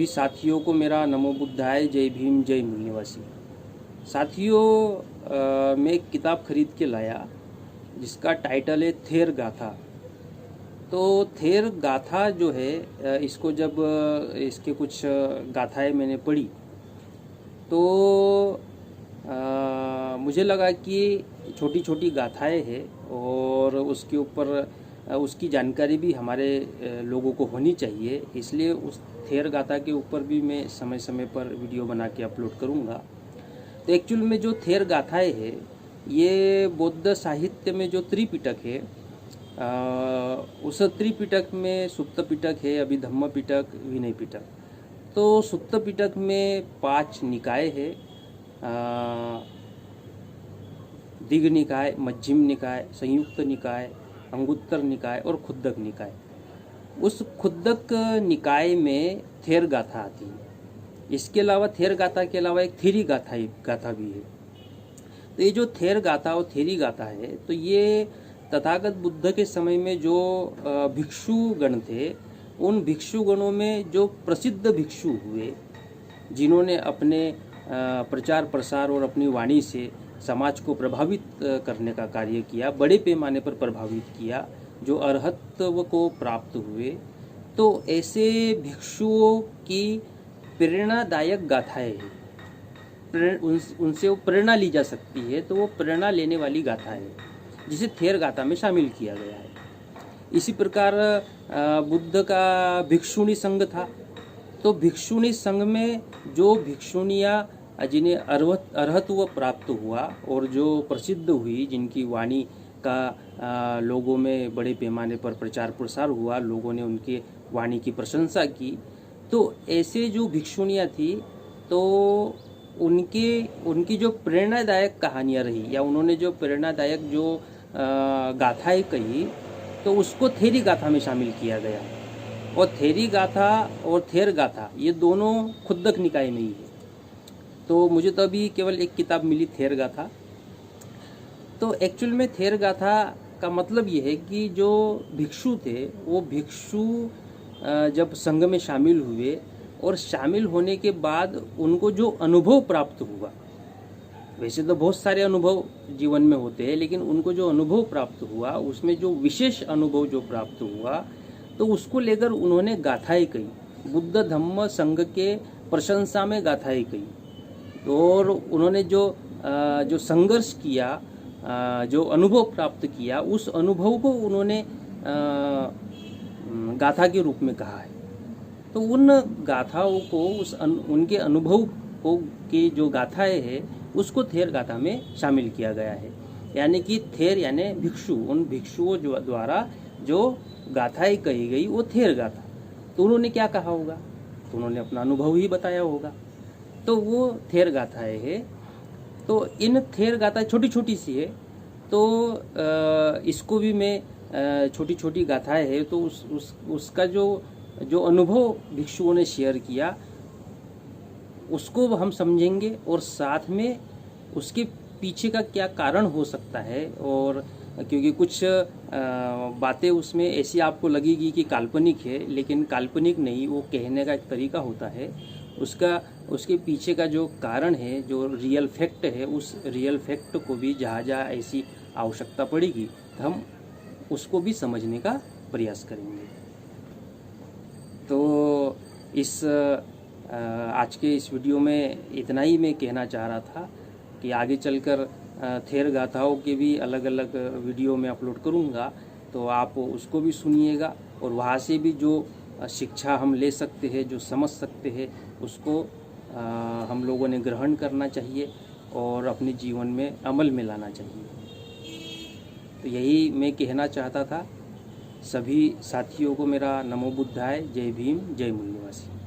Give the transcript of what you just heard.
साथियों को मेरा नमो बुद्धाय, जय भीम, जय मूल निवासी। साथियों, मैं एक किताब खरीद के लाया जिसका टाइटल है थेर गाथा। तो थेर गाथा जो है, इसको जब इसके कुछ गाथाएं मैंने पढ़ी तो मुझे लगा कि छोटी छोटी गाथाएं हैं और उसके ऊपर उसकी जानकारी भी हमारे लोगों को होनी चाहिए। इसलिए उस थेर गाथा के ऊपर भी मैं समय समय पर वीडियो बना के अपलोड करूँगा। तो एक्चुअल में जो थेर गाथाएं है ये बौद्ध साहित्य में जो त्रिपिटक है, उस त्रिपिटक में सुत्त पिटक है, अभिधम्म पिटक, विनय पिटक। तो सुत्त पिटक में 5 निकाय है, दिग्ग निकाय, मध्यम निकाय, संयुक्त निकाय, अंगुत्तर निकाय और खुद्दक निकाय। उस खुद्दक निकाय में थेर गाथा आती है। इसके अलावा थेर गाथा के अलावा एक थेरी गाथा भी है। तो ये जो थेर गाथा और थेरी गाथा है, तो ये तथागत बुद्ध के समय में जो भिक्षु गण थे, उन भिक्षु गणों में जो प्रसिद्ध भिक्षु हुए, जिन्होंने अपने प्रचार प्रसार और अपनी वाणी से समाज को प्रभावित करने का कार्य किया, बड़े पैमाने पर प्रभावित किया, जो अरहत्व को प्राप्त हुए, तो ऐसे भिक्षुओं की प्रेरणादायक गाथाएं हैं। उनसे वो प्रेरणा ली जा सकती है, तो वो प्रेरणा लेने वाली गाथा है जिसे थेर गाथा में शामिल किया गया है। इसी प्रकार बुद्ध का भिक्षुणी संघ था। तो भिक्षुणी संघ में जो भिक्षुणियाँ जिन्हें अरहत्व प्राप्त हुआ और जो प्रसिद्ध हुई, जिनकी वाणी का लोगों में बड़े पैमाने पर प्रचार प्रसार हुआ, लोगों ने उनके वाणी की प्रशंसा की, तो ऐसे जो भिक्षुणियाँ थी, तो उनकी जो प्रेरणादायक कहानियाँ रही या उन्होंने जो प्रेरणादायक जो गाथाएं कही, तो उसको थेरी गाथा में शामिल किया गया। और थेरी गाथा और थेर गाथा ये दोनों खुद्दक निकाय में ही है। तो मुझे तो अभी केवल एक किताब मिली, थेर गाथा। तो एक्चुअल में थेर गाथा का मतलब ये है कि जो भिक्षु थे, वो भिक्षु जब संघ में शामिल हुए और शामिल होने के बाद उनको जो अनुभव प्राप्त हुआ, वैसे तो बहुत सारे अनुभव जीवन में होते हैं, लेकिन उनको जो अनुभव प्राप्त हुआ उसमें जो विशेष अनुभव जो प्राप्त हुआ, तो उसको लेकर उन्होंने गाथाएं कही, बुद्ध धम्म संघ के प्रशंसा में गाथाएं कही। और उन्होंने जो संघर्ष किया, जो अनुभव प्राप्त किया, उस अनुभव को उन्होंने गाथा के रूप में कहा है। तो उन गाथाओं को, उनके अनुभव को की जो गाथाएं हैं, उसको थेर गाथा में शामिल किया गया है। यानी कि थेर यानी भिक्षु, उन भिक्षुओं द्वारा जो गाथाएं कही गई वो थेर गाथा। तो उन्होंने क्या कहा होगा, तो उन्होंने अपना अनुभव ही बताया होगा, तो वो थेर गाथाएं है। तो इन थेर गाथा छोटी छोटी सी है, तो इसको भी मैं छोटी छोटी गाथाएं है, तो उसका जो अनुभव भिक्षुओं ने शेयर किया उसको हम समझेंगे, और साथ में उसके पीछे का क्या कारण हो सकता है। और क्योंकि कुछ बातें उसमें ऐसी आपको लगेगी कि काल्पनिक है, लेकिन काल्पनिक नहीं, वो कहने का एक तरीका होता है। उसके पीछे का जो कारण है, जो रियल फैक्ट है, उस रियल फैक्ट को भी जहाँ जहाँ ऐसी आवश्यकता पड़ेगी तो हम उसको भी समझने का प्रयास करेंगे। तो आज के इस वीडियो में इतना ही मैं कहना चाह रहा था कि आगे चलकर थेर गाथाओं के भी अलग अलग वीडियो में अपलोड करूँगा, तो आप उसको भी सुनिएगा और वहाँ से भी जो शिक्षा हम ले सकते हैं, जो समझ सकते हैं, उसको हम लोगों ने ग्रहण करना चाहिए और अपने जीवन में अमल में लाना चाहिए। तो यही मैं कहना चाहता था। सभी साथियों को मेरा नमो बुद्धाय, जय भीम, जय मूल निवासी।